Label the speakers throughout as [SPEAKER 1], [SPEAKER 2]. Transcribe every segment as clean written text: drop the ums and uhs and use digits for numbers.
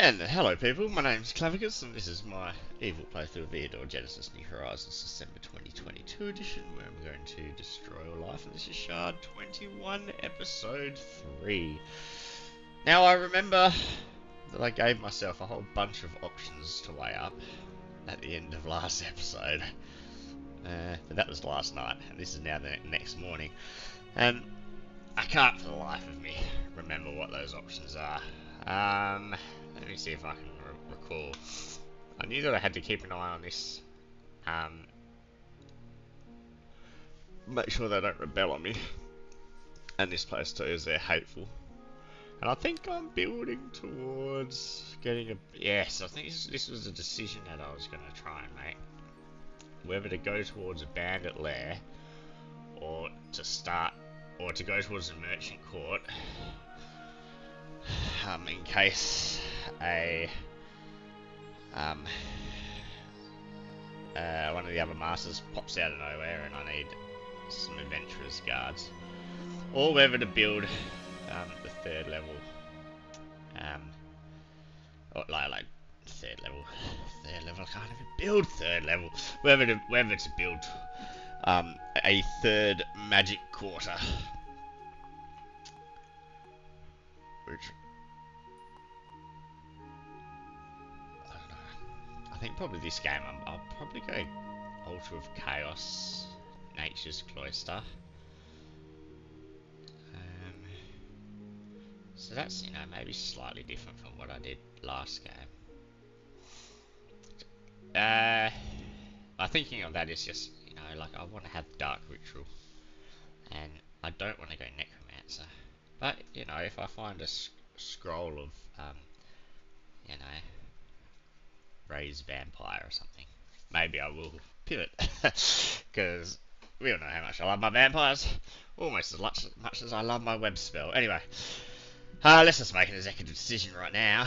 [SPEAKER 1] And hello people, my name's Klavicus and this is my evil playthrough of Eador Genesis New Horizons December 2022 edition, where I'm going to destroy all life, and this is Shard 21 episode 3. Now I remember that I gave myself a whole bunch of options to weigh up at the end of last episode, but that was last night and this is now the next morning, and I can't for the life of me remember what those options are. Let me see if I can recall. I knew that I had to keep an eye on this. Make sure they don't rebel on me. And this place too, is they're hateful. And I think I'm building towards getting a... Yes, I think this was a decision that I was going to try and make. Whether to go towards a bandit lair, or to start, or to go towards a merchant court. In case one of the other masters pops out of nowhere and I need some adventurers guards, or whether to build the third level, or like third level, I can't even build third level. Whether to build a third magic quarter, which I think probably this game I'll probably go Altar of Chaos, Nature's Cloister. So that's, maybe slightly different from what I did last game. My thinking on that is just, like I want to have Dark Ritual, and I don't want to go Necromancer. But, if I find a scroll of, Raise Vampire or something, maybe I will pivot, because we all know how much I love my vampires, almost as much as I love my web spell. Anyway, let's just make an executive decision right now.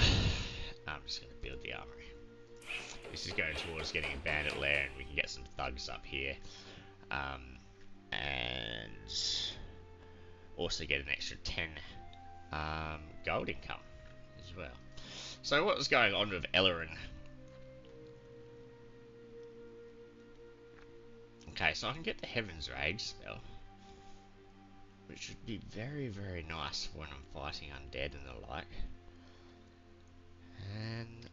[SPEAKER 1] I'm just going to build the armory. This is going towards getting a bandit lair, and we can get some thugs up here, and also get an extra 10 gold income as well. So what was going on with Ellerin? Okay, so I can get the Heaven's Rage spell, which would be very, very nice when I'm fighting undead and the like. And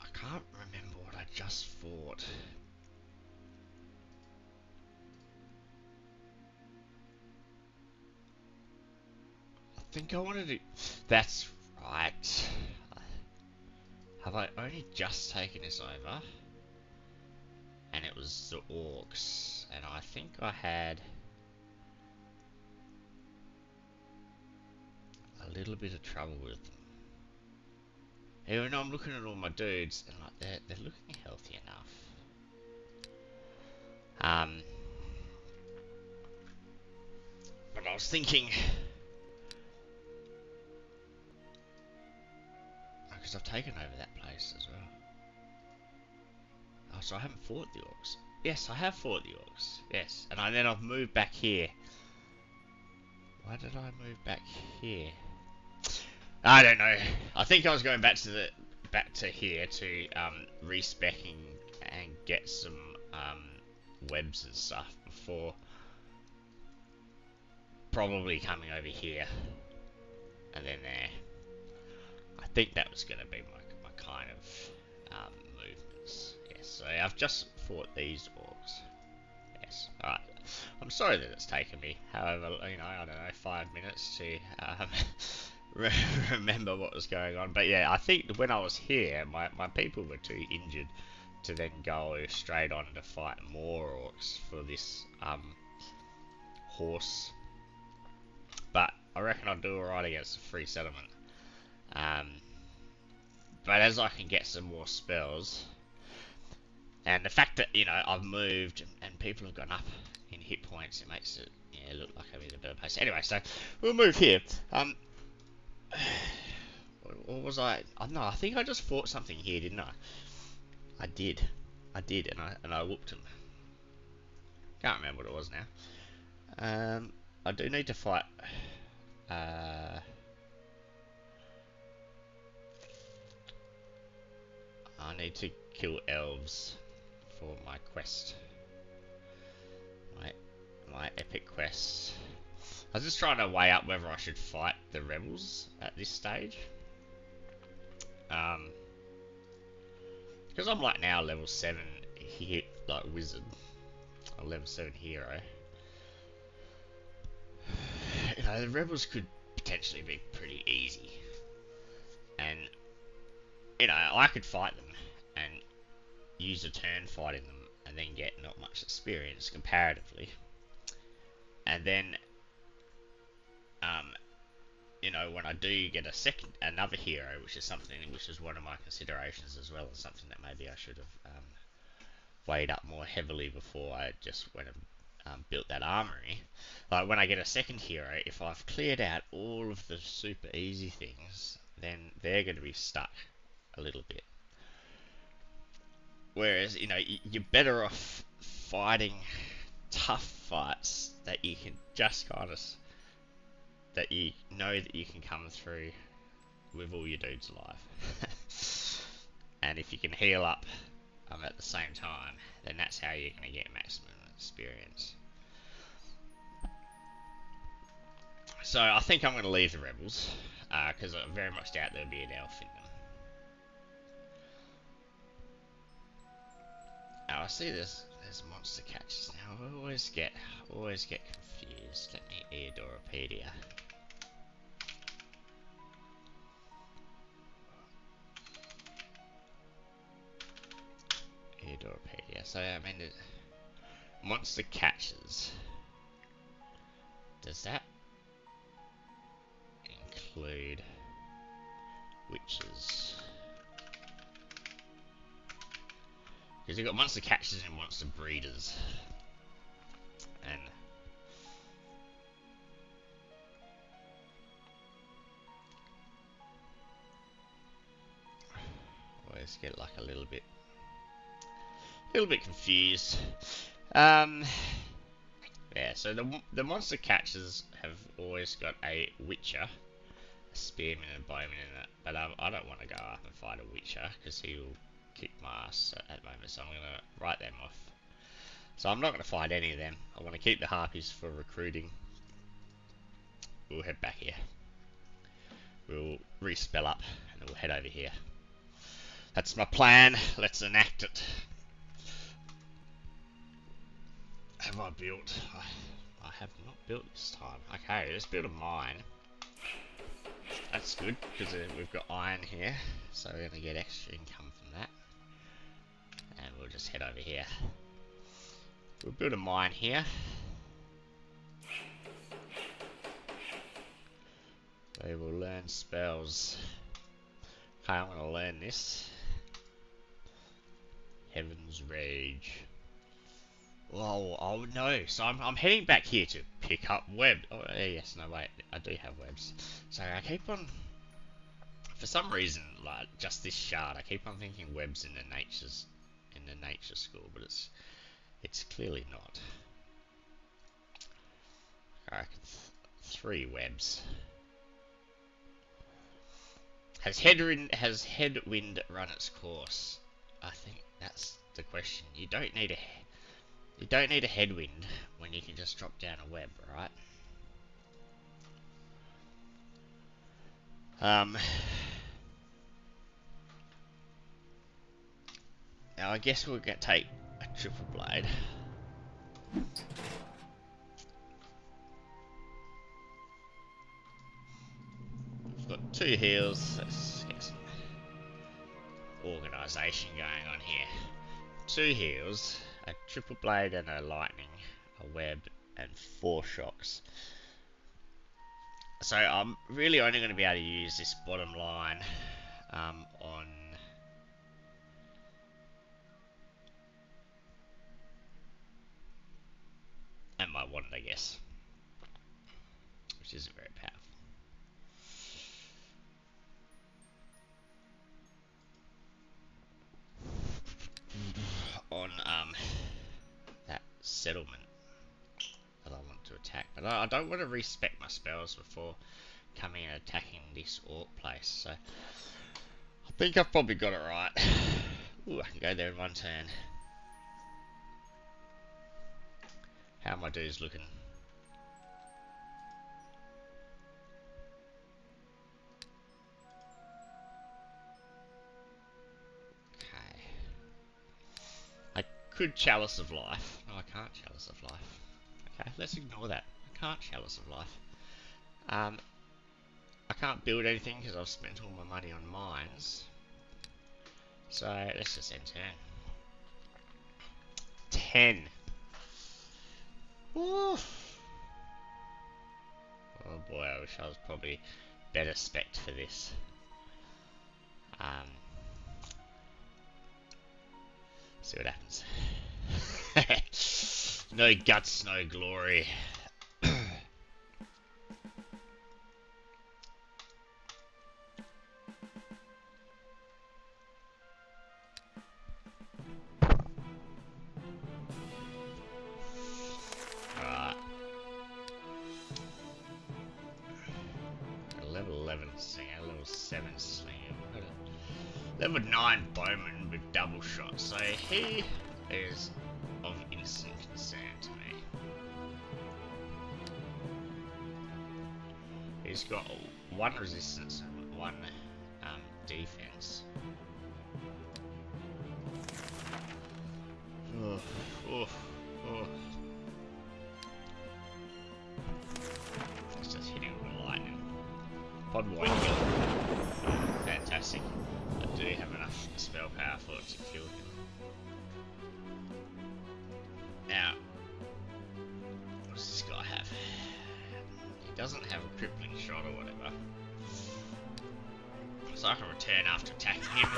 [SPEAKER 1] I can't remember what I just fought. I think I wanted to... That's right. Have I only just taken this over? And it was the orcs, and I think I had a little bit of trouble with them. Even though I'm looking at all my dudes, and like they're looking healthy enough. But I was thinking, because I've taken over that place as well. Oh, so I haven't fought the orcs. Yes, I have fought the orcs. Yes, and then I've moved back here. Why did I move back here? I don't know. I think I was going back to here to respecking and get some webs and stuff before probably coming over here and then there. I think that was going to be my kind of movements. Yes, so I've just fought these orcs. Yes, alright. I'm sorry that it's taken me, however, I don't know, 5 minutes to remember what was going on. But yeah, I think when I was here, my people were too injured to then go straight on to fight more orcs for this horse. But I reckon I'll do alright against the free settlement. But as I can get some more spells, and the fact that, I've moved and people have gone up in hit points, it makes it look like I'm in a better place. Anyway, so we'll move here. Or was I? No, I think I just fought something here, didn't I? I did, and I whooped him. Can't remember what it was now. I do need to fight. need to kill elves for my quest. My epic quest. I was just trying to weigh up whether I should fight the rebels at this stage. Because I'm like now level 7 here, like wizard, or level 7 hero. You know, the rebels could potentially be pretty easy, and you know, I could fight them and use a turn fighting them, and then get not much experience comparatively, and then you know, when I do get another hero, which is one of my considerations as well, and something that maybe I should have weighed up more heavily before I just went and built that armory. Like when I get a second hero, if I've cleared out all of the super easy things, then they're going to be stuck a little bit. Whereas, you know, you're better off fighting tough fights that you can just kind of, that you know that you can come through with all your dudes alive. And if you can heal up at the same time, then that's how you're going to get maximum experience. So I think I'm going to leave the rebels, because I very much doubt there'll be an elf in them. Oh, I see there's monster catches now. I always get confused. Let me Eadoropedia. Eadoropedia. So I mean, monster catches. Does that include witches? Because you've got monster catchers and monster breeders, and I always get like a little bit confused. Yeah. So the monster catchers have always got a witcher, a spearman, and a bowman in it, but I don't want to go up and fight a witcher because he will kick my ass at the moment, so I'm going to write them off. So I'm not going to fight any of them. I want to keep the harpies for recruiting. We'll head back here. We'll respell up and we'll head over here. That's my plan. Let's enact it. Have I built? I have not built this time. Okay, let's build a mine. That's good because we've got iron here, so we're going to get extra income from that. And we'll just head over here. We'll build a mine here. We will learn spells. Okay, I'm going to learn this. Heaven's Rage. Oh no, so I'm heading back here to pick up web. Oh yes, no wait, I do have webs. So I keep on, for some reason, like just this shard, I keep on thinking webs in the nature school, but it's clearly not. Alright, 3 webs. Has headwind run its course? I think that's the question. You don't need a headwind when you can just drop down a web, right? Now I guess we're going to take a triple blade. We've got 2 heals. Let's get some organisation going on here. 2 heals, a triple blade and a lightning, a web, and 4 shocks. So I'm really only going to be able to use this bottom line on and my wand, I guess, which isn't very powerful. On that settlement that I want to attack, but I don't want to respec my spells before coming and attacking this orc place, so I think I've probably got it right. Ooh, I can go there in one turn. How my dudes looking? Okay. I could Chalice of Life. No, I can't Chalice of Life. Okay, let's ignore that. I can't Chalice of Life. I can't build anything because I've spent all my money on mines. So let's just end turn. 10. Woo. Oh boy, I wish I was probably better spec'd for this. See what happens. No guts, no glory. 11 singer, level 7 slinger, level 9 bowman with double shot, so he is of instant concern to me. He's got 1 resistance and 1 defense. Oh, oh, oh. Let's just hit him with lightning. Probably won't kill him. Fantastic. I do have enough spell power for it to kill him. Now, what does this guy have? He doesn't have a crippling shot or whatever. So I can return after attacking him.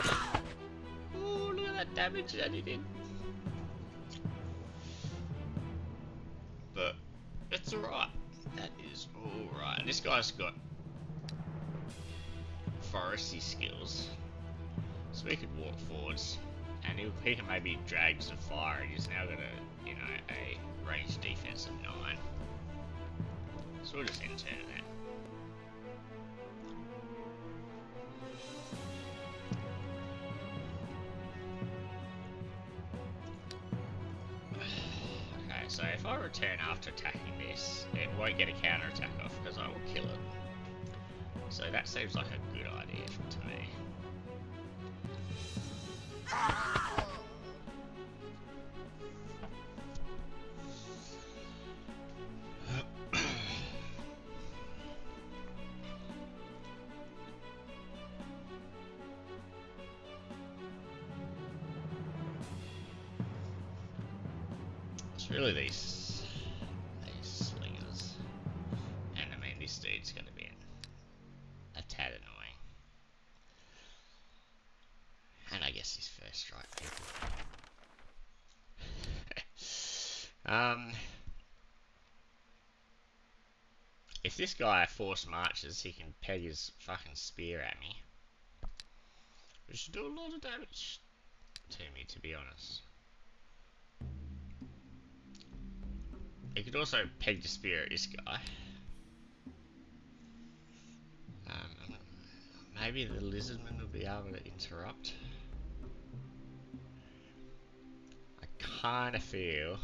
[SPEAKER 1] Oh, look at that damage that he did. But it's alright. That is alright. And this guy's got foresty skills, so he could walk forwards, and he can maybe drag some fire, and he's now got a, you know, a range defense of 9. So we'll just end turn that. Okay, so if I return after attacking this, it won't get a counter attack off because I will kill it. So that seems like a good idea to me. It's really these slingers, and I mean this dude's going to be a tad annoying. And I guess his first strike people. If this guy force marches, he can peg his fucking spear at me, which should do a lot of damage to me, to be honest. He could also peg the spear at this guy. Maybe the lizardman will be able to interrupt. I kind of feel.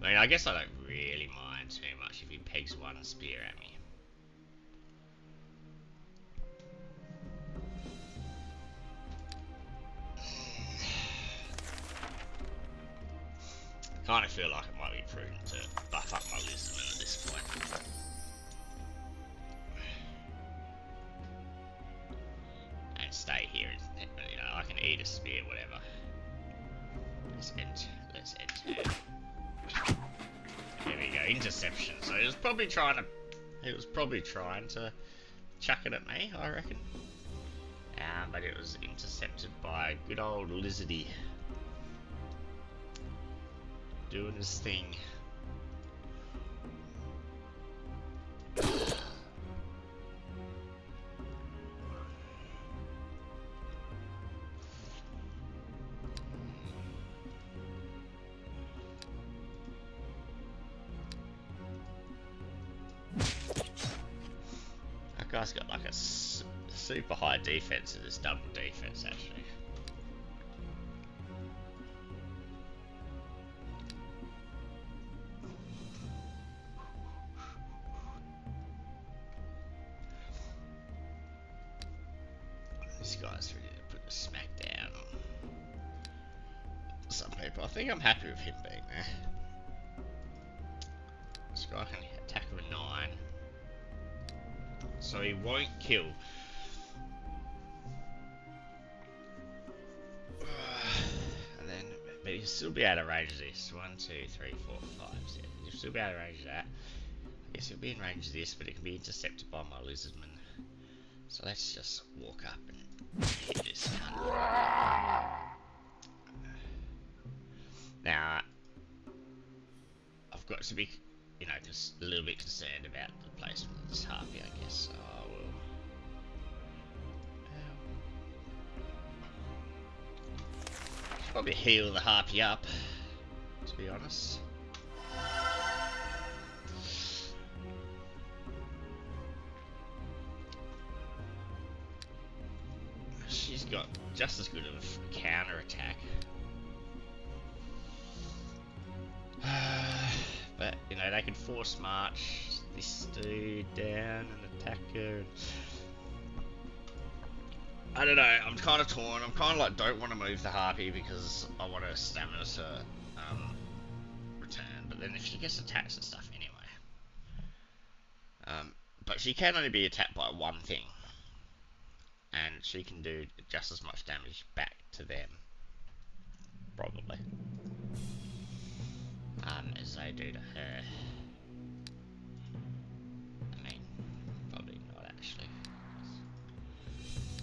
[SPEAKER 1] I mean, I guess I don't really mind too much if he pegs 1 spear at me. I kind of feel like it might be prudent to buff up my lizardman at this point. And stay here, you know, I can eat a spear, whatever. Let's end turn. There we go, interception. So he was probably trying to chuck it at me, I reckon. But it was intercepted by good old Lizardy. Doing his thing. That guy's got like a super high defense and it's double defense actually. This guy's ready to put a smack down on some people. I think I'm happy with him being there. This guy can attack with a 9. So he won't kill. And then, but he'll still be out of range of this. 1, 2, 3, 4, 5, 6. He'll still be out of range of that. I guess he'll be in range of this, but it can be intercepted by my lizardman. So let's just walk up and hit this gun. Now, I've got to be, you know, just a little bit concerned about the placement of this harpy, I guess. So I will. Probably heal the harpy up, to be honest. She's got just as good of a counter attack. But, you know, they can force march this dude down and attack her. I don't know, I'm kind of torn. I'm kind of like, don't want to move the harpy because I want her stamina to return. But then if she gets attacks and stuff anyway. But she can only be attacked by one thing. And she can do just as much damage back to them. Probably. As they do to her. I mean, probably not actually.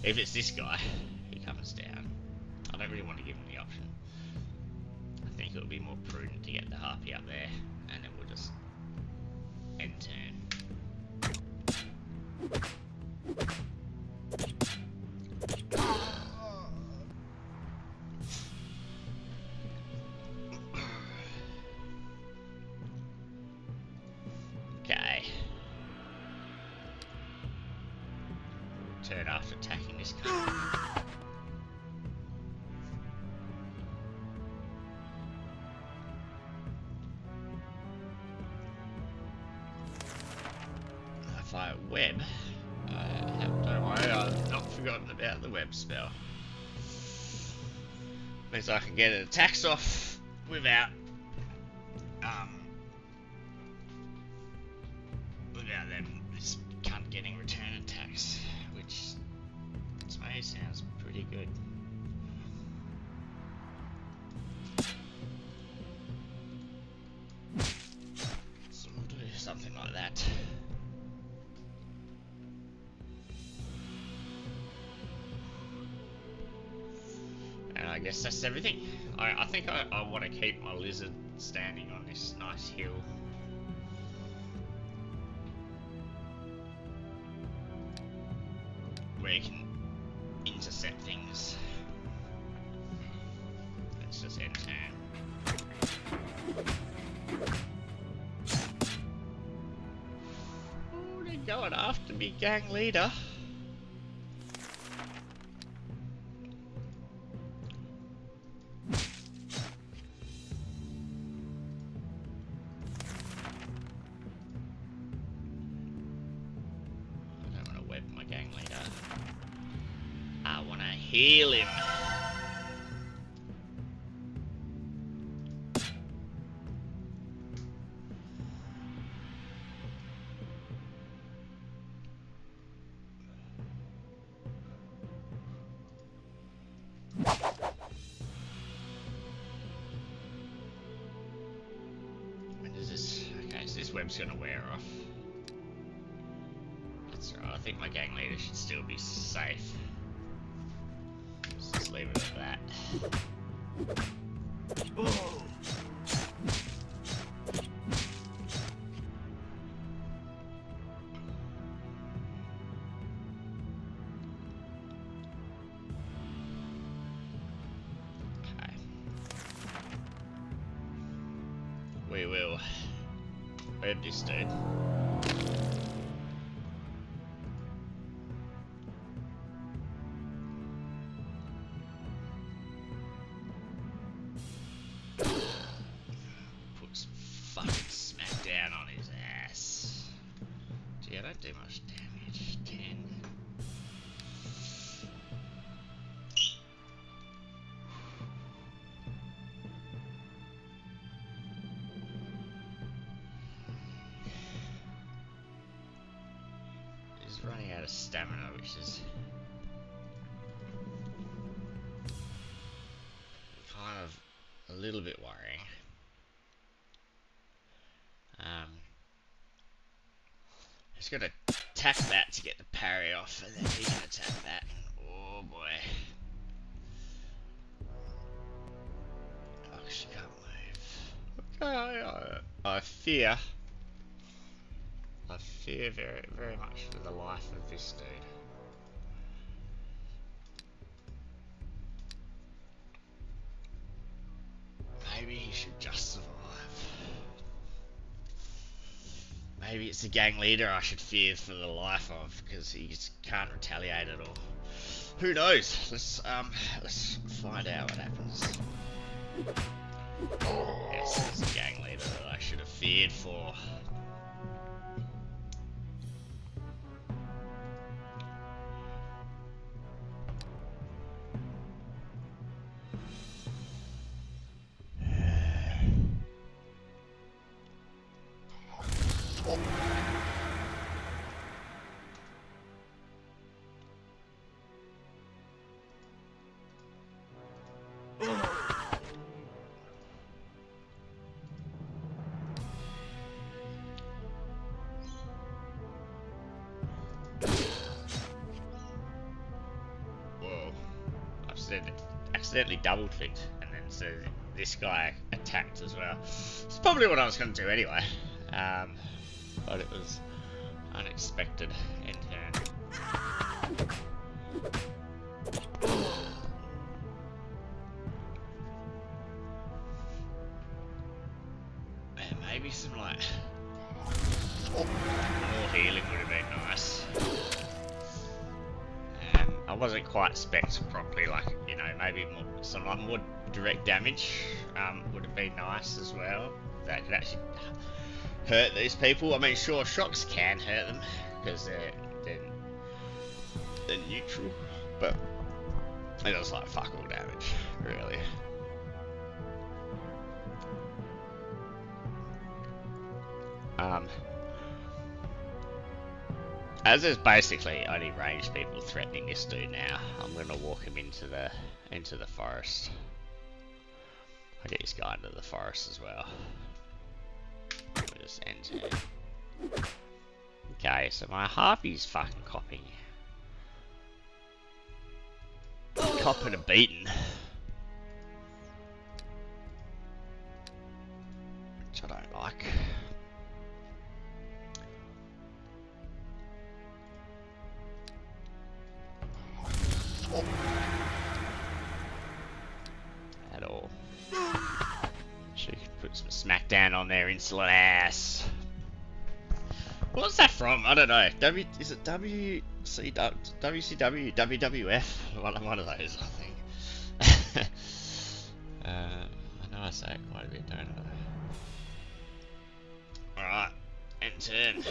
[SPEAKER 1] If it's this guy, he comes down. I don't really want to give him the option. I think it would be more prudent to get the harpy up there, and then we'll just end turn. Okay. Turn after attacking this guy. If I web, don't worry, I've not forgotten about the web spell. Means I can get an attacks off without them this cunt getting return attacks, which to me sounds pretty good. So we'll do something like that. And I guess that's everything. I think I want to keep my lizard standing on this nice hill. Where you can intercept things. Let's just end turn. Oh, they're going after me, gang leader. Heal him. When does this? Okay, so this web's gonna wear off. That's right. I think my gang leader should still be safe. Just leave it at that. Oh. Okay. We will web this dude. Yeah, don't do much damage. 10. He's running out of stamina, which is kind of a little bit worrying. He's got to attack that to get the parry off, and then he can attack that. Oh boy. Oh, she can't move. Okay, I fear very, very much for the life of this dude. Maybe he should just survive. Maybe it's the gang leader I should fear for the life of, because he just can't retaliate at all. Who knows? Let's find out what happens. Yes, it's the gang leader that I should have feared for. Accidentally double clicked, and then so this guy attacked as well. It's probably what I was going to do anyway, but it was unexpected end turn. Man, maybe some like more healing would have been nice. I wasn't quite spec'd properly, like, you know, maybe some like more direct damage would have been nice as well. That could actually hurt these people. I mean, sure, shocks can hurt them because they're neutral, but it was like fuck all damage, really. As there's basically only ranged people threatening this dude now, I'm gonna walk him into the forest. I'll get this guy into the forest as well. We'll just end here. Okay, so my harpy's fucking copping a beating. Which I don't like. At all. She could put some smackdown on their insolent ass. What's that from? I don't know. Is it WCW, WWF? One of those, I think. I know I say it quite a bit, don't I? Alright, end turn.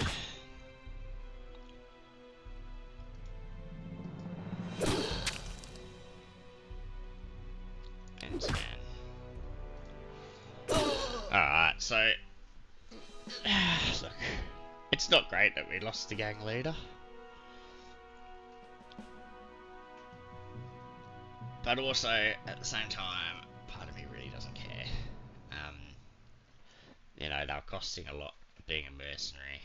[SPEAKER 1] Alright, so look, it's not great that we lost the gang leader, but also at the same time, part of me really doesn't care. You know, they're costing a lot being a mercenary.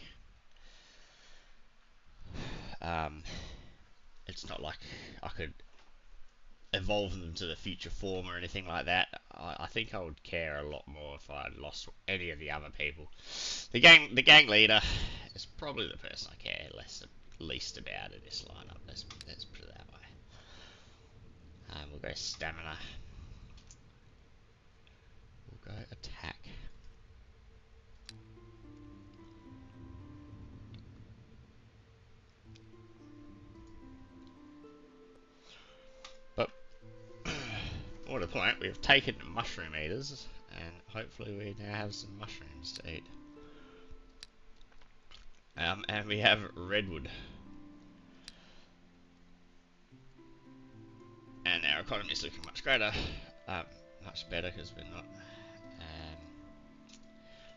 [SPEAKER 1] It's not like I could evolve them to the future form or anything like that. I think I would care a lot more if I had lost any of the other people. The gang leader is probably the person I care least about in this lineup. Let's put it that way. We'll go stamina. We'll go attack. But more to the point, we've taken mushroom eaters, and hopefully we now have some mushrooms to eat. And we have redwood. And our economy is looking much greater, much better, because we're not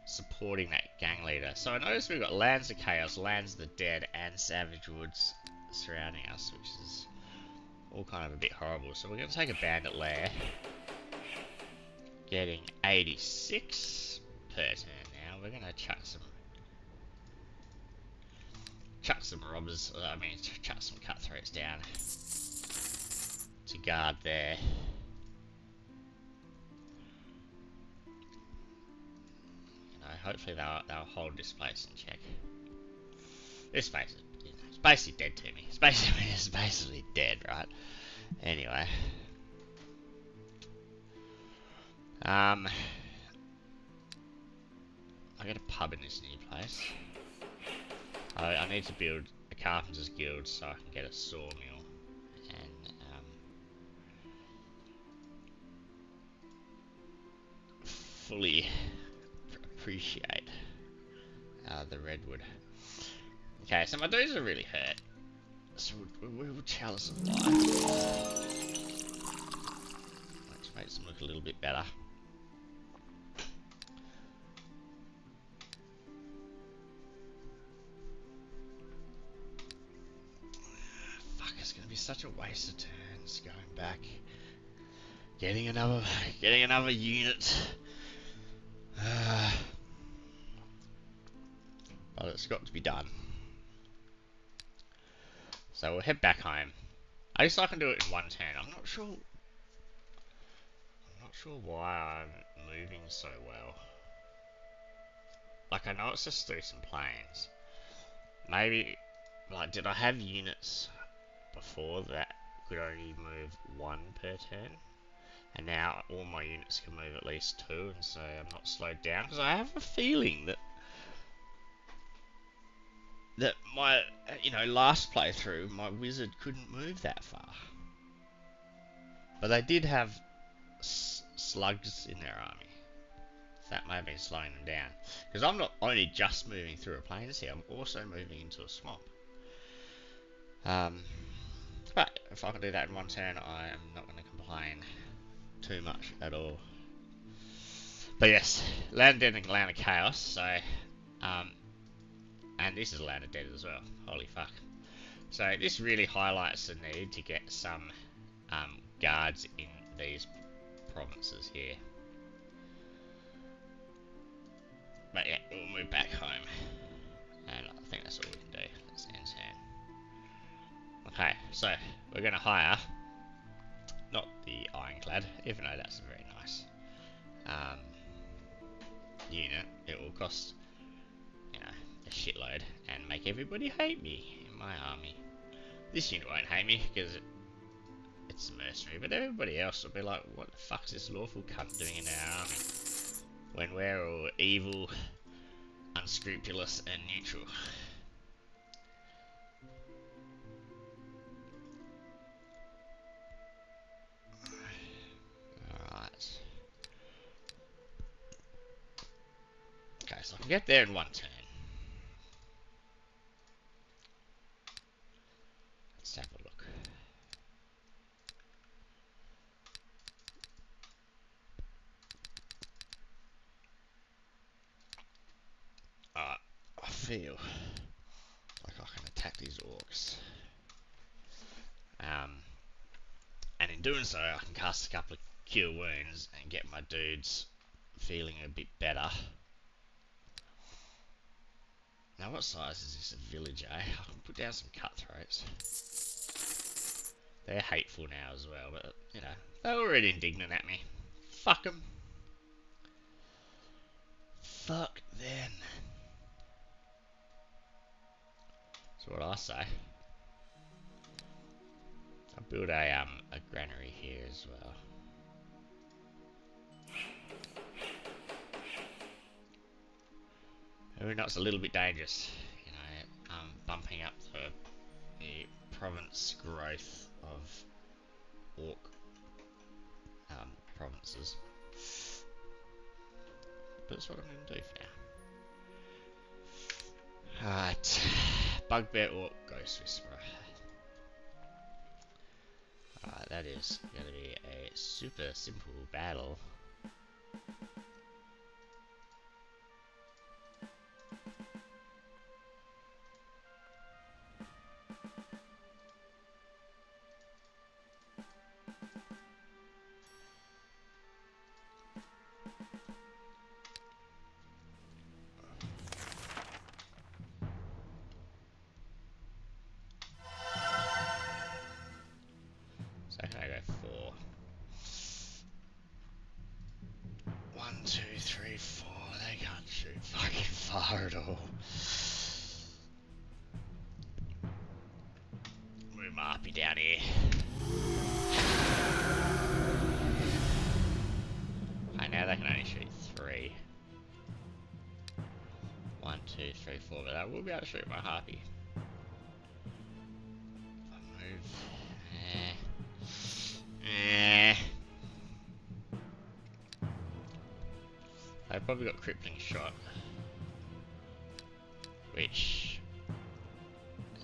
[SPEAKER 1] supporting that gang leader. So I noticed we've got Lands of Chaos, Lands of the Dead, and Savage Woods surrounding us, which is all kind of a bit horrible. So we're going to take a bandit lair, getting 86 per turn now. We're going to chuck some robbers, chuck some cutthroats down to guard there. Hopefully they'll hold this place in check. This place is, it's basically dead to me. It's basically dead, right? Anyway. I got a pub in this new place. I need to build a carpenter's guild so I can get a sawmill and fully appreciate the redwood. Okay, so my dudes are really hurt. So we'll chalice of life. Which makes them look a little bit better. Fuck, it's gonna be such a waste of turns going back. Getting another unit. But it's got to be done. So we'll head back home. At least I can do it in one turn. I'm not sure why I'm moving so well. Like, I know it's just through some planes. Maybe, like, did I have units before that could only move 1 per turn? And now all my units can move at least 2, and so I'm not slowed down. Because I have a feeling that my, last playthrough, my wizard couldn't move that far. But they did have slugs in their army. So that may have been slowing them down. Because I'm not only just moving through a plains here, I'm also moving into a swamp. But if I can do that in one turn, I am not going to complain too much at all. But yes, Land of Dead and Land of Chaos, so, and this is Land of Dead as well, holy fuck. So this really highlights the need to get some guards in these provinces here. But yeah, we'll move back home, and I think that's all we can do. Let's end turn. Okay, so we're going to hire, not the Ironclad, even though that's a very nice unit. It will cost, a shitload and make everybody hate me in my army. This unit won't hate me because it's a mercenary, but everybody else will be like, what the fuck's this lawful cunt doing in our army? When we're all evil, unscrupulous, and neutral. Alright. Okay, so I can get there in one turn. Let's have a look. Alright, I feel like I can attack these orcs. And in doing so, I can cast a couple of cure wounds and get my dudes feeling a bit better. Now, what size is this? A village, eh? I can put down some cutthroats. They're hateful now as well, but, they're already indignant at me. Fuck them. Fuck them. That's what I say. I'll build a granary here as well. Who knows, it's a little bit dangerous, bumping up the province growth of orc provinces. But that's what I'm going to do for Alright. Bugbear or Ghost Whisperer. Alright, that is going to be a super simple battle. So can I go 4? 1, 2, 3, 4. They can't shoot fucking far at all. Move my harpy down here. Okay, now they can only shoot 3. 1, 2, 3, 4, but I will be able to shoot my harpy. If I move. I've probably got crippling shot. Which,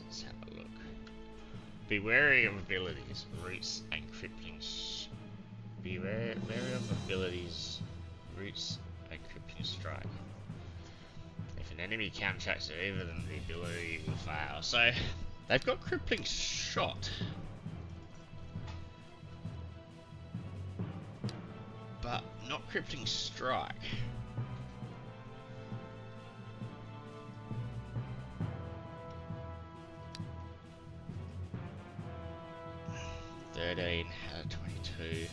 [SPEAKER 1] let's have a look. Be wary of abilities, roots, and crippling. Be wary of abilities, roots, and crippling strike. If an enemy counterattacks it, either then the ability will fail. So they've got crippling shot, but not crippling strike. $13 out of 22.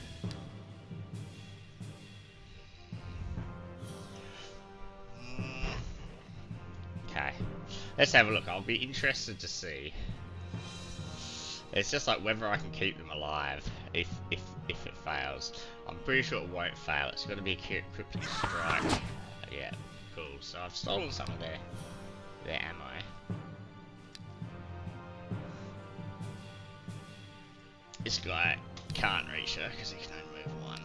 [SPEAKER 1] Okay, let's have a look. I'll be interested to see. It's just like whether I can keep them alive if it fails. I'm pretty sure it won't fail. It's got to be a crippling strike. Yeah, cool. So I've stolen some of their ammo. This guy can't reach her because he can only move 1.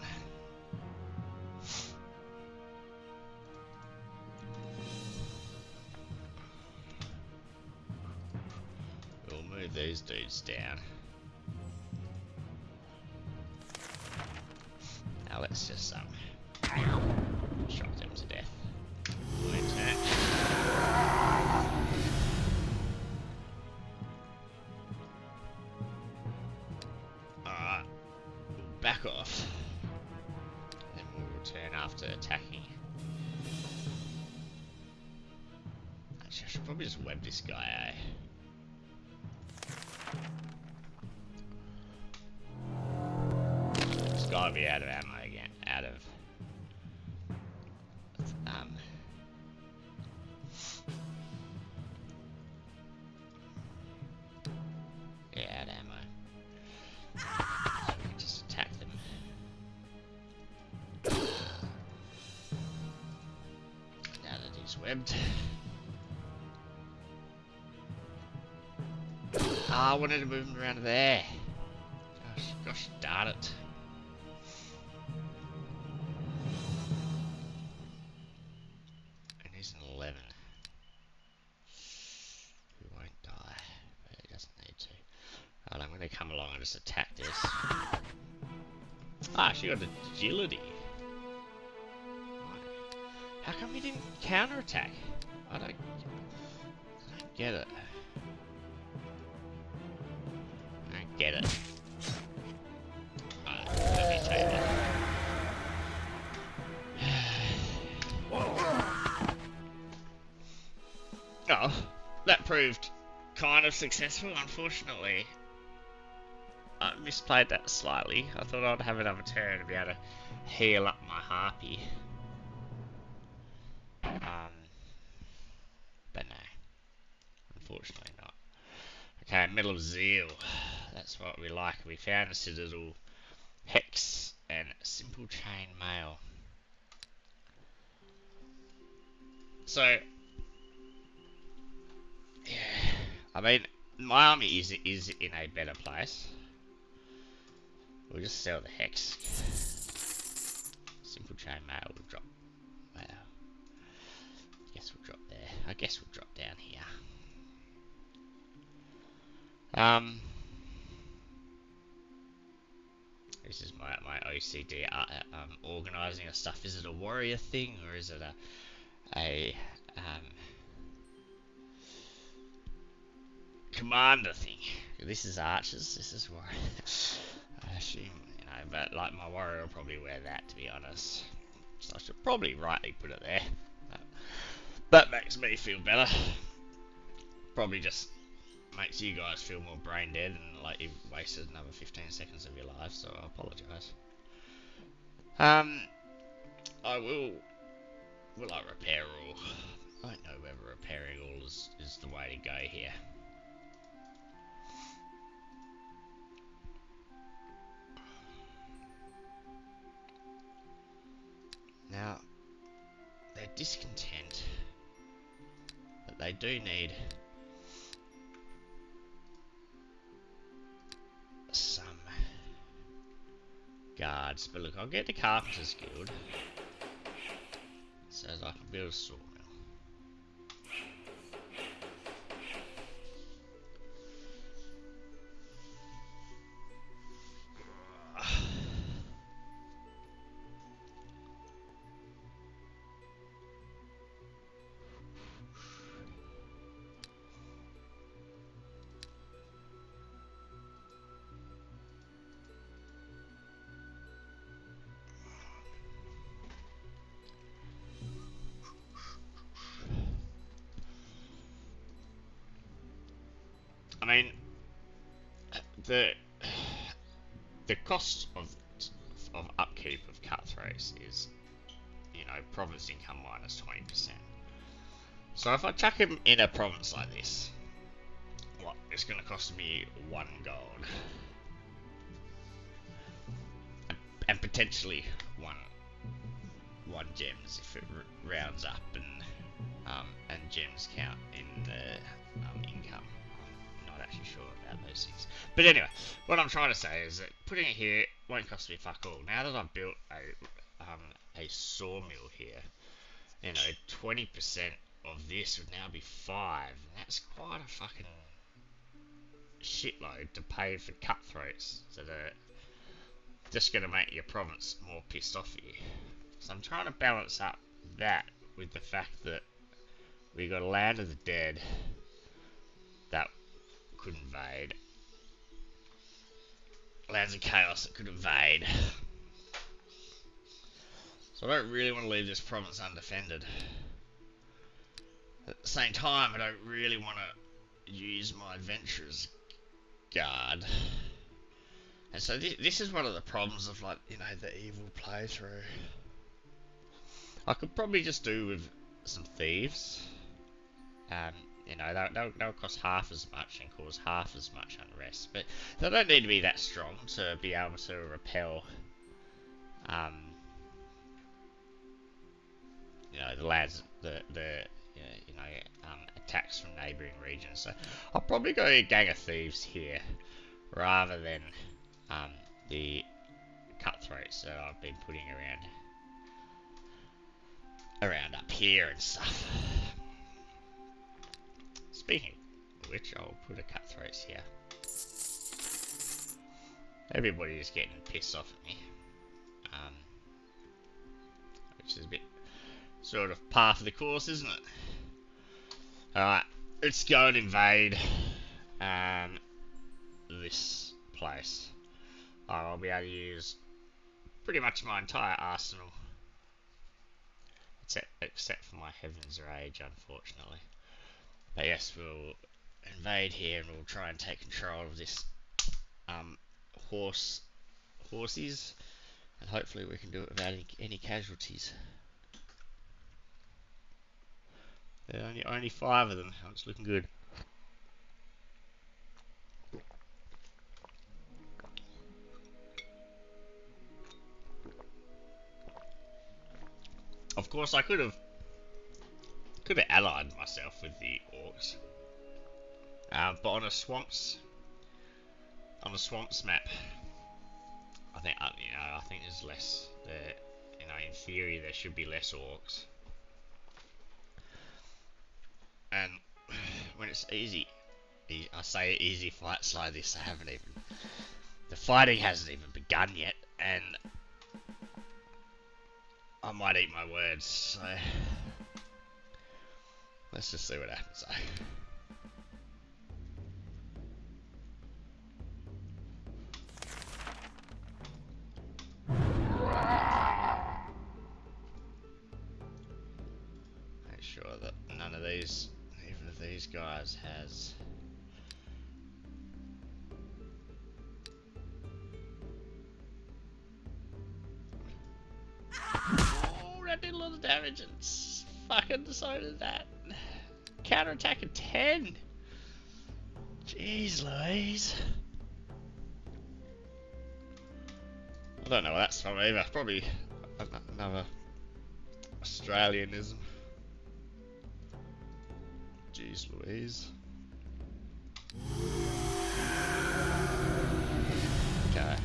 [SPEAKER 1] We'll move these dudes down. Now let's just shock them to death. Alright, we'll back off. Then we'll return after attacking. Actually, I should probably just web this guy, eh? He's gotta be out of ammo again. Out of... yeah, out of ammo. So we can just attack them. Now that he's webbed. Ah, I wanted to move him around to there. Gosh darn it. And he's an 11. He won't die, but he doesn't need to. Alright, I'm going to come along and just attack this. Ah, she got agility. How come he didn't counterattack? I don't get it. I don't get it. Let me tell you that. Oh, that proved kind of successful, unfortunately. I misplayed that slightly. I thought I'd have another turn to be able to heal up my harpy. But no. Unfortunately not. Okay, Medal of Zeal. That's what we like. We found a Citadel, Hex, and Simple Chain Mail. So, yeah. I mean, my army is in a better place. We'll just sell the Hex. Simple Chain Mail will drop. Wow. Yeah, guess we'll drop there. I guess we'll drop down here. This is my OCD organising of stuff. Is it a warrior thing or is it a commander thing? This is archers. This is warrior. I assume, you know, but like my warrior will probably wear that, to be honest. So I should probably rightly put it there. That makes me feel better. Probably just makes you guys feel more brain dead and like you've wasted another 15 seconds of your life, so I apologise. I will I repair all? I don't know whether repairing all is the way to go here. Now, they're discontent, but they do need some guards. But look, I'll get the Carpenter's Guild so that I can build a sawmill. I mean, the cost of upkeep of cutthroats is, you know, province income minus 20%. So if I chuck him in a province like this, what, it's going to cost me 1 gold, and potentially one gems if it rounds up, and gems count in the income. I'm not actually sure about those things, but anyway, what I'm trying to say is that putting it here won't cost me fuck all. Now that I've built a sawmill here, you know, 20% of this would now be 5, and that's quite a fucking shitload to pay for cutthroats that are just going to make your province more pissed off at you. So I'm trying to balance up that with the fact that we got a land of the dead that could invade, lands of chaos that could invade. So I don't really want to leave this province undefended. At the same time, I don't really want to use my adventurer's guard. And so this is one of the problems of, like, you know, the evil playthrough. I could probably just do with some thieves. You know, they'll cost half as much and cause half as much unrest, but they don't need to be that strong to be able to repel, you know, the lads, attacks from neighbouring regions. So I'll probably go a gang of thieves here rather than the cutthroats that I've been putting around up here and stuff. Speaking of which, I'll put a cutthroats here. Everybody is getting pissed off at me, which is a bit sort of par for the course, isn't it? Alright, let's go and invade this place. I'll be able to use pretty much my entire arsenal, except for my Heaven's Rage, unfortunately. But yes, we'll invade here and we'll try and take control of this horses, and hopefully we can do it without any casualties. There are only 5 of them. It's looking good. Of course, I could have allied myself with the orcs, but on a swamps map, I think there's less. In theory, there should be less orcs. And when it's easy, I say easy fights like this, the fighting hasn't even begun yet, and I might eat my words, so let's just see what happens. Make sure that none of these, even if these guys has. Oh, that did a lot of damage and fucking so did that. Counterattack at 10. Jeez Louise. I don't know what that's from either. Probably another Australianism. Jeez Louise. Okay.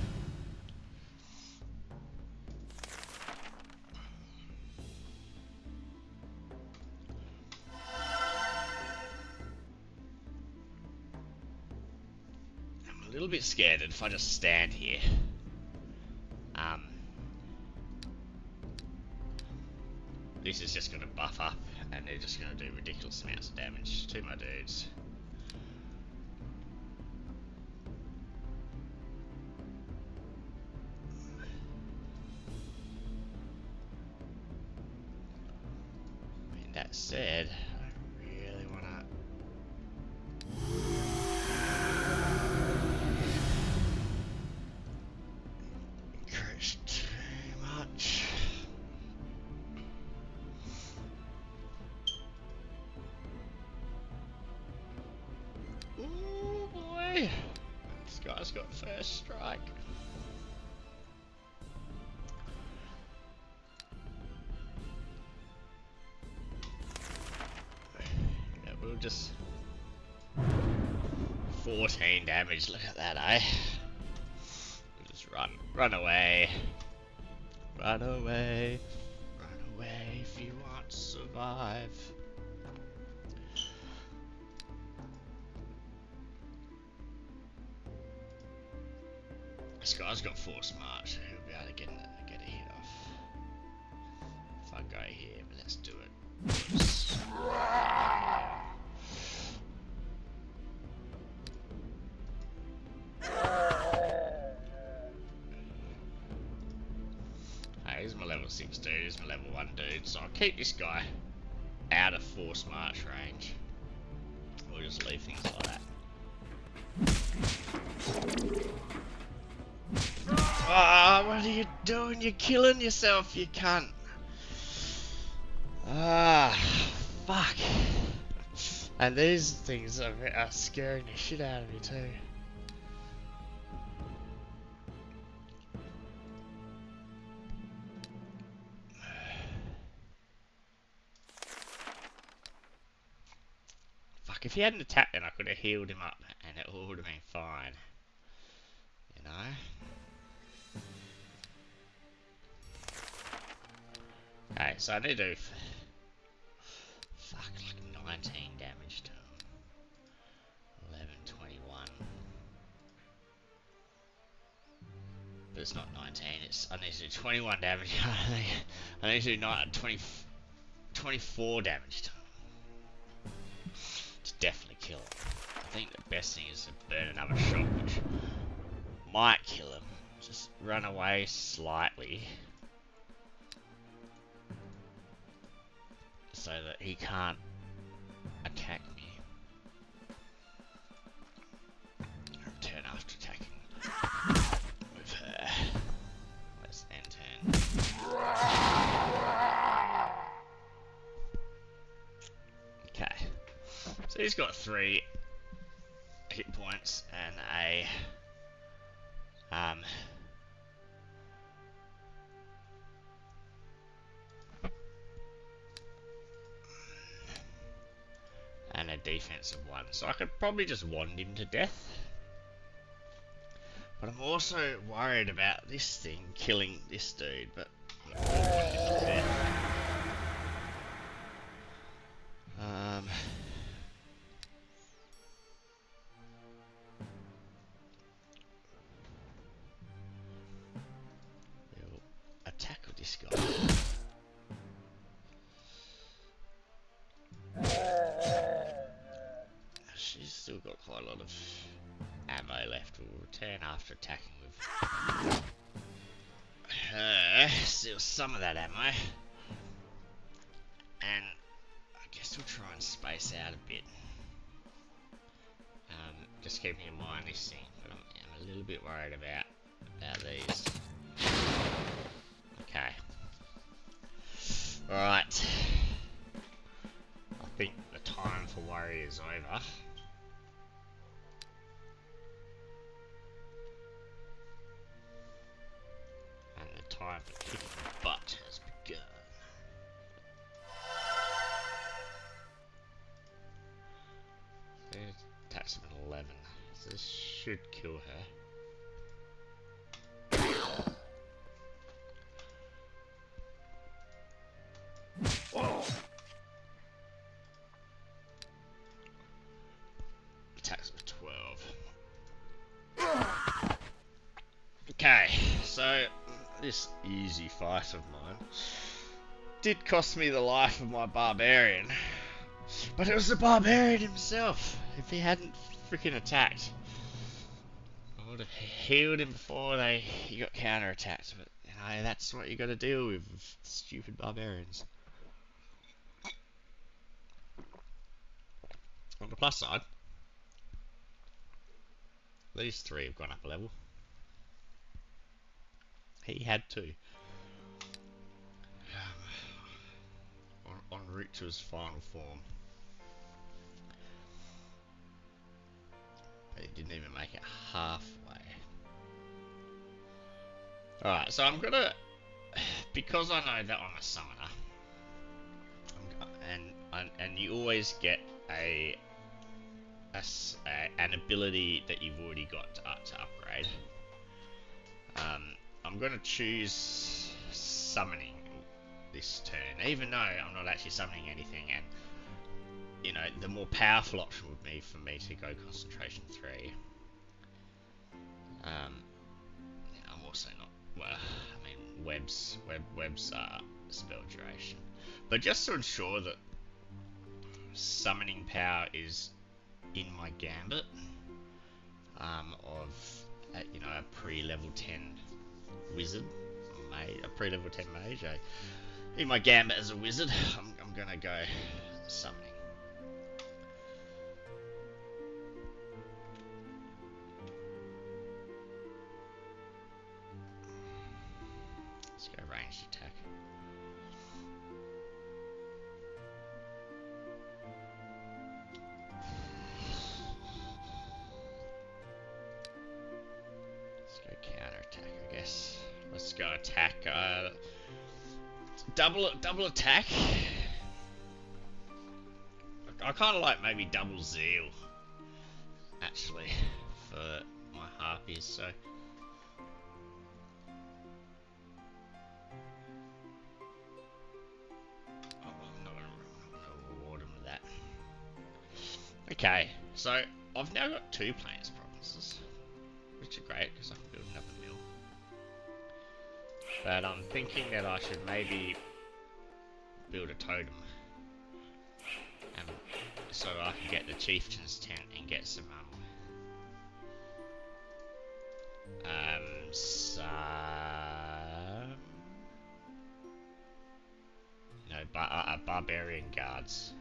[SPEAKER 1] I'm a little bit scared that if I just stand here, this is just going to buff up and they're just going to do ridiculous amounts of damage to my dudes. I mean, that said, I really want to encourage too much. Oh boy, this guy's got first strike. Yeah, we'll just 14 damage. Look at that, eh? We'll just run away, run away, run away if you want to survive. This guy's got force march, he'll be able to get a hit off. If I go here, but let's do it. Oops. Hey, here's my level 6 dude, here's my level 1 dude, so I'll keep this guy out of force march range. We'll just leave things like that. Ah, what are you doing? You're killing yourself, you cunt. Ah, fuck. And these things are scaring the shit out of me too. Fuck, if he hadn't attacked then I could have healed him up and it all would have been fine. You know? Okay, so I need to do fuck, like 19 damage to him. 11, 21. But it's not 19, I need to do 21 damage. I need to do 24 damage to him. To definitely kill him. I think the best thing is to burn another shot, which might kill him. Just run away slightly. So that he can't attack me. Return after attacking with her. Let's end turn. Okay. So he's got 3 hit points and a and a defensive 1, so I could probably just wand him to death. But I'm also worried about this thing killing this dude, but I'm not gonna wand him to death. still got quite a lot of ammo left. We'll return after attacking with still some of that ammo. And I guess we'll try and space out a bit. Just keeping in mind this thing, but I'm a little bit worried about these. Okay. Alright. I think the time for worry is over. And the time for kicking butt has begun. Attachment 11. So this should kill her. Attachment 12. Okay, so this easy fight of mine did cost me the life of my barbarian. But it was the barbarian himself. If he hadn't freaking attacked, I would have healed him before he got counter-attacked. But you know, that's what you got to deal with stupid barbarians. On the plus side, these three have gone up a level. He had to. En route to his final form. But he didn't even make it halfway. Alright, so I'm gonna... Because I know that I'm a summoner, and you always get an ability that you've already got to upgrade. I'm gonna choose summoning this turn, even though I'm not actually summoning anything, and you know, the more powerful option would be for me to go concentration 3. I'm also not, well, I mean, webs are spell duration, but just to ensure that summoning power is in my gambit of you know, a pre-level 10 wizard, a pre-level 10 mage. In my gambit as a wizard, I'm gonna go summoning. Let's go ranged attack. Let's go counter attack, I guess. Let's go attack. Double attack. I kind of like maybe double zeal, actually, for my harpies. So I'm not gonna reward them with that. Okay, so I've now got 2 plains provinces, which are great because I can build another mill. But I'm thinking that I should maybe build a totem, and so I can get the chieftain's tent and get some you know, barbarian guards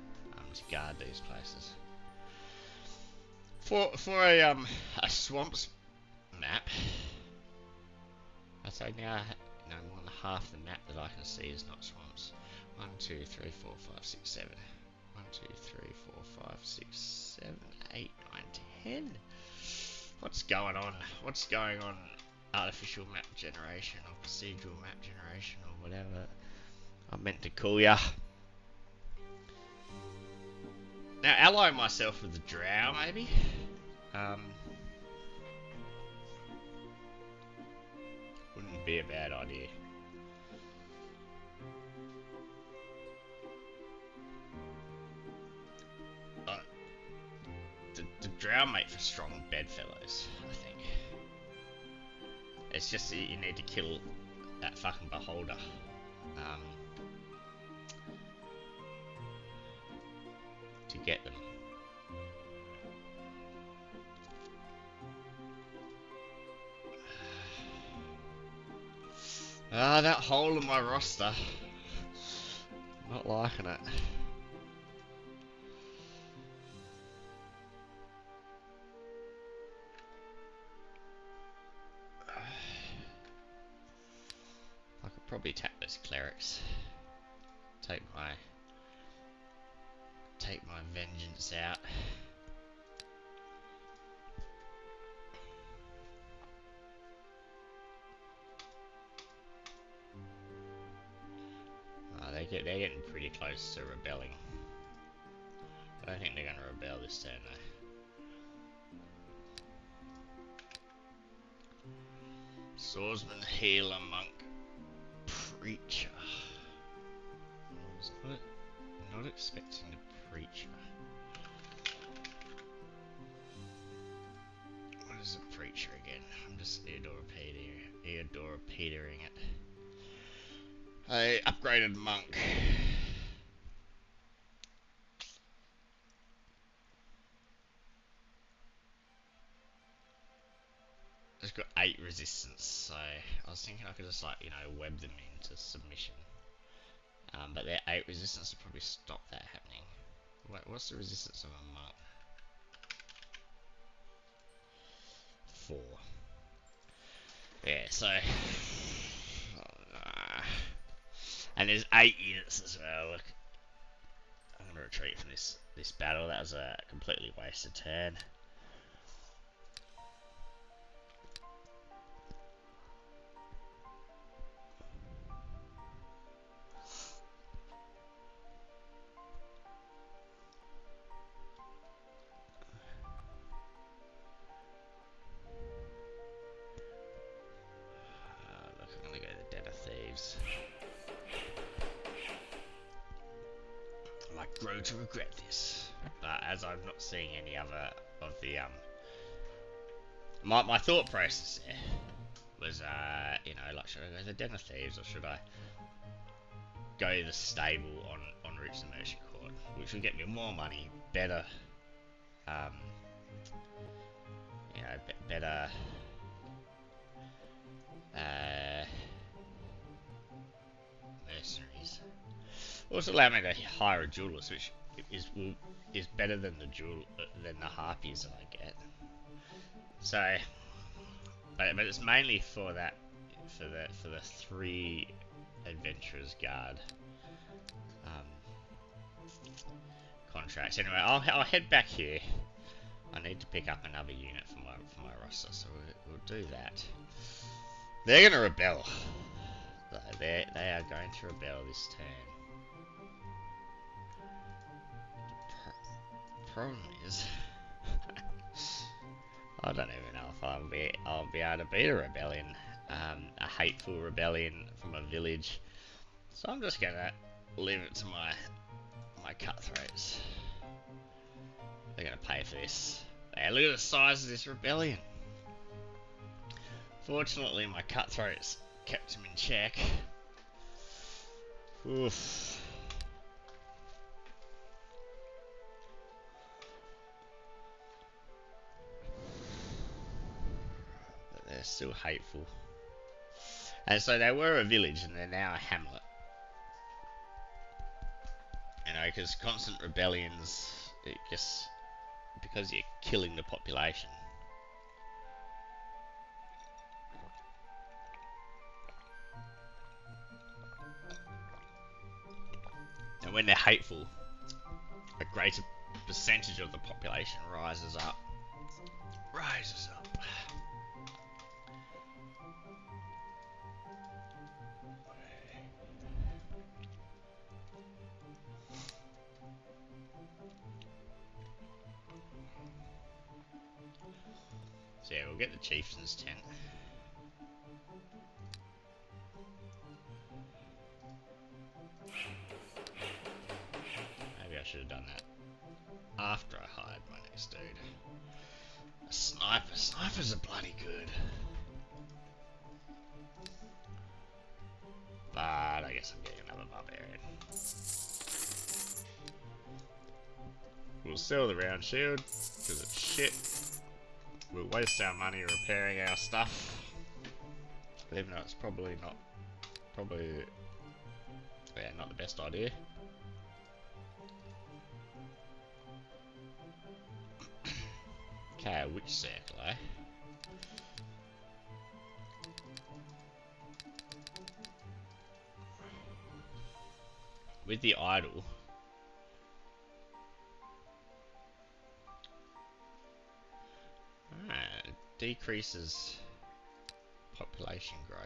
[SPEAKER 1] to guard these places. For a swamps map, I'd say now, you know, more than half the map that I can see is not swamps. 1, 2, 3, 4, 5, 6, 7. 1, 2, 3, 4, 5, 6, 7, 8, 9, 10. What's going on? What's going on? Artificial map generation or procedural map generation or whatever I meant to call ya. Now ally myself with the drow maybe. Wouldn't be a bad idea. The drow make for strong bedfellows, I think. It's just you need to kill that fucking beholder. To get them. Ah, that hole in my roster. Not liking it. I could probably tap those clerics. Take my vengeance out. Oh, they're getting pretty close to rebelling. I don't think they're going to rebel this turn though. Swordsman, healer, monk, preacher. I was not expecting a preacher. What is a preacher again? I'm just Eador petering it. I upgraded monk. It's got 8 resistance, so I was thinking I could just, like, you know, web them into submission. But their 8 resistance will probably stop that happening. What's the resistance of a monk? 4. Yeah, so... and there's 8 units as well. Look, I'm going to retreat from this battle. That was a completely wasted turn. Look, I'm going to go to the Den of Thieves. I might grow to regret this, but as I'm not seeing any other of the my thought process there was you know, like, should I go to the Den of Thieves or should I go to the stable on route to the Merchant Court, which will get me more money, better you know, better mercenaries. Also allow me to hire a duelist, which is better than the harpies that I get. So, but it's mainly for that, for the 3 adventurers guard contracts. Anyway, I'll head back here. I need to pick up another unit for my roster, so we'll do that. They're gonna rebel. They are going to rebel this turn. Problem is, I don't even know if I'll be able to beat a rebellion, a hateful rebellion from a village. So I'm just gonna leave it to my cutthroats. They're gonna pay for this. Hey, look at the size of this rebellion. Fortunately, my cutthroats kept him in check. Oof. But they're still hateful. And so they were a village and they're now a hamlet. You know, because constant rebellions, it just, because you're killing the population. And when they're hateful, a greater percentage of the population rises up. So yeah, we'll get the chieftain's tent. Maybe I should have done that after I hired my next dude. A sniper. Snipers are bloody good. But I guess I'm getting another barbarian. We'll sell the round shield, because it's shit. We'll waste our money repairing our stuff, even though it's probably not probably, yeah, not the best idea. Okay, which circle, eh? With the idol, decreases population growth.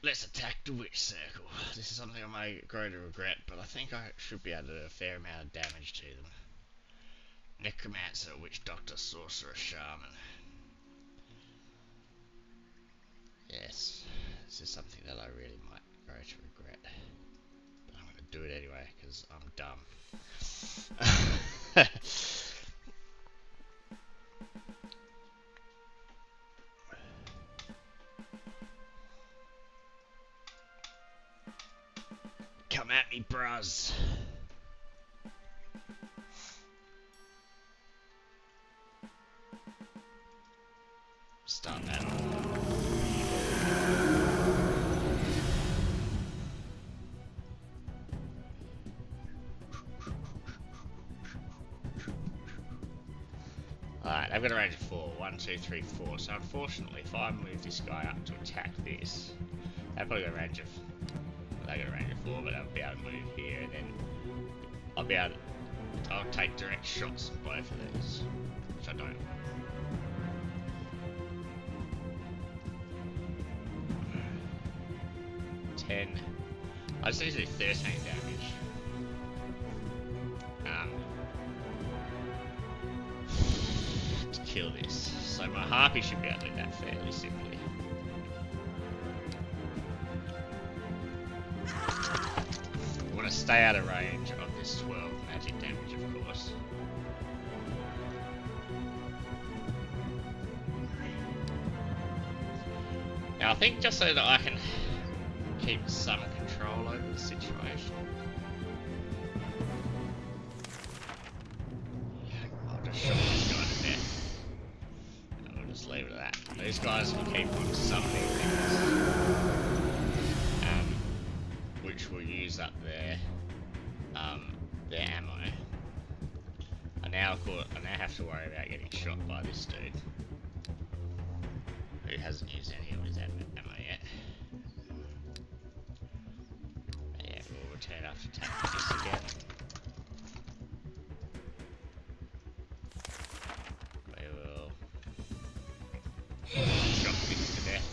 [SPEAKER 1] Let's attack the witch circle. This is something I may grow to regret, but I think I should be able to do a fair amount of damage to them. Necromancer, witch doctor, sorcerer, shaman. Yes, this is something that I really might grow to regret. But I'm going to do it anyway, because I'm dumb. Come at me, bruz. Start that off. Alright, I've got a range of 4. 1, 2, 3, 4. So unfortunately, if I move this guy up to attack this, I've probably got a range of... Well, I got a range of 4, but I'll be able to move here, and then I'll be able to... I'll take direct shots on both of these, which I don't. 10. I just need to do 13 damage. To kill this. So my harpy should be able to do that fairly simply. I want to stay out of range of this 12 magic damage, of course. Now I think just so that I can keep some control over the situation, I'll just shot this guy to death. And we'll just leave it at that. These guys will keep on summoning things, which will use up their ammo. I now have to worry about getting shot by this dude, who hasn't used any of his ammo yet. Yeah, we'll return after attacking this again. We will shot this to death.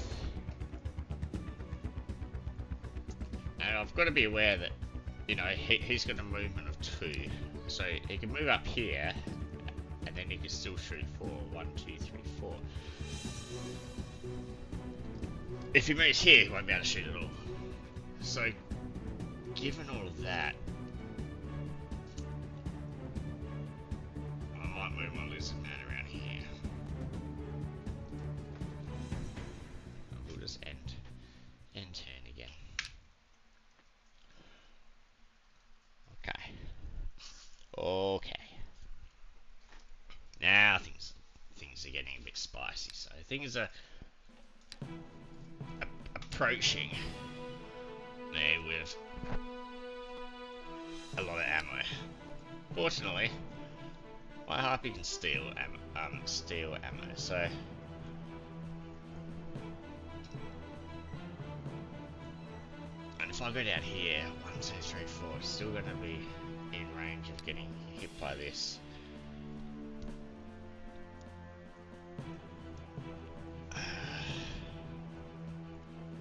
[SPEAKER 1] Now I've got to be aware that, you know, he's got a movement of 2, so he can move up here, and then he can still shoot 4. 1, 2, 3, 4. If he moves here, he won't be able to shoot at all. So, given all of that, I might move my lizard man around here. And we'll just end turn again. Okay. Now things are getting a bit spicy. So things are approaching there with a lot of ammo. Fortunately, my harpy can steal ammo, so and if I go down here, 1, 2, 3, 4, it's still going to be in range of getting hit by this.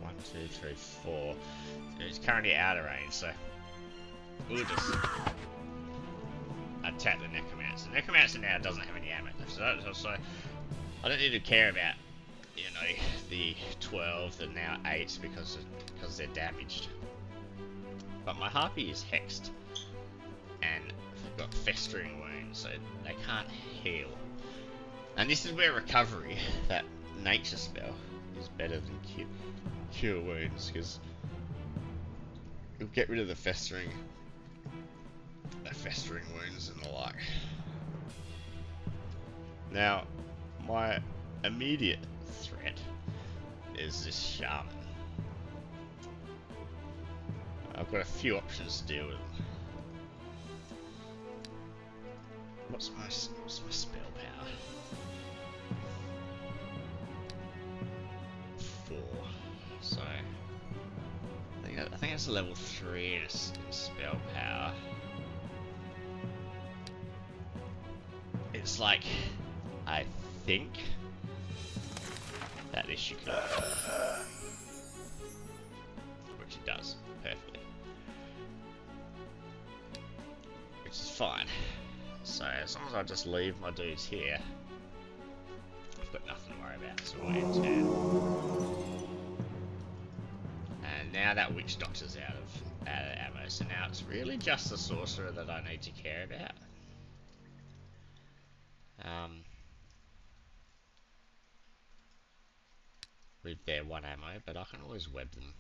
[SPEAKER 1] One, 2, 3, 4. It's currently out of range, so we'll just attack the Necromancer. The Necromancer now doesn't have any ammo left, so I don't need to care about, you know, the 12, the now 8 because they're damaged. But my harpy is hexed and they've got festering wounds, so they can't heal. And this is where recovery, that nature spell, is better than cure wounds, because you'll get rid of the festering wounds and the like. Now, my immediate threat is this shaman. I've got a few options to deal with them. What's my spell power? 4. So I think that's a level 3 in spell power. It's like, I think that this should kill it. Which it does perfectly. Which is fine. So as long as I just leave my dudes here, I've got nothing to worry about. So we'll end turn. And now that witch doctor's out of ammo, so now it's really just the sorcerer that I need to care about. With their 1 ammo, but I can always web them.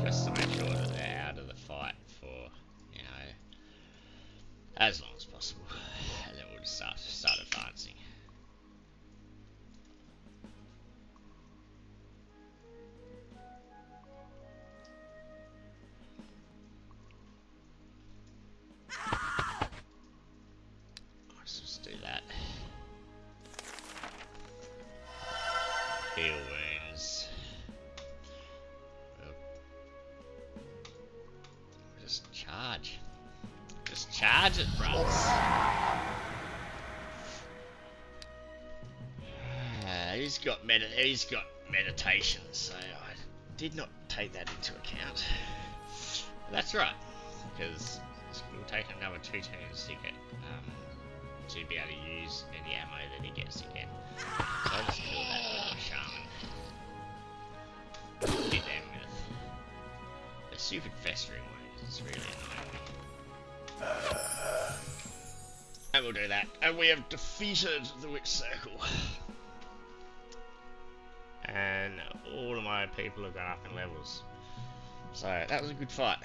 [SPEAKER 1] Just to make sure that they're out of the fight for, you know, as long as possible. And then we'll just start advancing. Let's just do that. Heal wounds. Just charge. Just charge it, bruts. He's got meditation, so I did not take that into account. That's right, because we'll take another 2 turns to get to be able to use any ammo that he gets again. So I'll just kill that little shaman. Hit them with the stupid festering wounds. It's really annoying. And we'll do that. And we have defeated the witch circle. And all of my people have gone up in levels. So that was a good fight.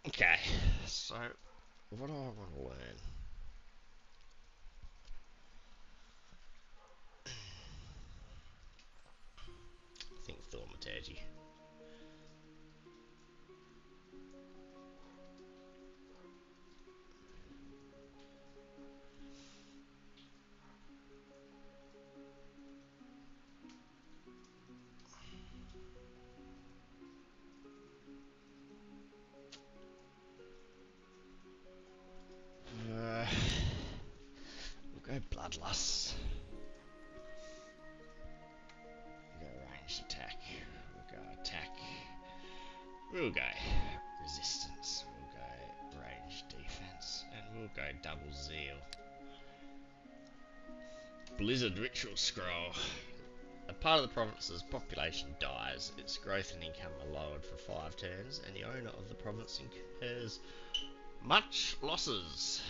[SPEAKER 1] Okay, so what do I want to learn? I think thaumaturgy. We'll go bloodlust. We'll go ranged attack. We'll go attack. We'll go resistance. We'll go ranged defense. And we'll go double zeal. Blizzard Ritual Scroll. A part of the province's population dies, its growth and income are lowered for 5 turns, and the owner of the province incurs much losses.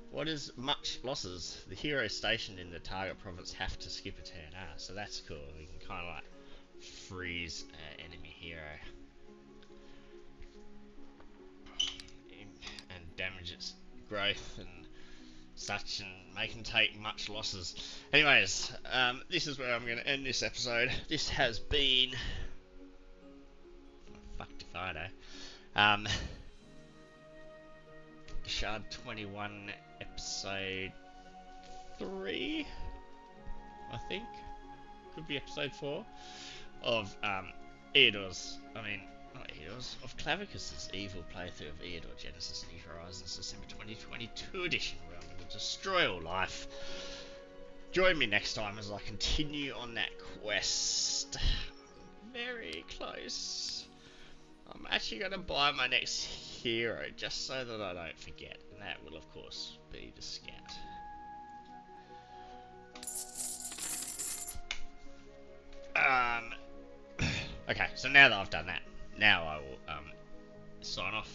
[SPEAKER 1] What is much losses? The heroes stationed in the target province have to skip a turn. So that's cool. We can kind of like freeze enemy hero and damage its growth and such, and make them take much losses. Anyways, this is where I'm going to end this episode. This has been fucked if I know. Shard 21 episode 3, I think. Could be episode 4 of Eador's, not Eador's, of Klavicus' evil playthrough of Eador Genesis New Horizons December 2022 edition, where I'm going to destroy all life. Join me next time as I continue on that quest. Very close. I'm actually going to buy my next hero just so that I don't forget, and that will of course be the Scout. Okay, so now that I've done that, now I will sign off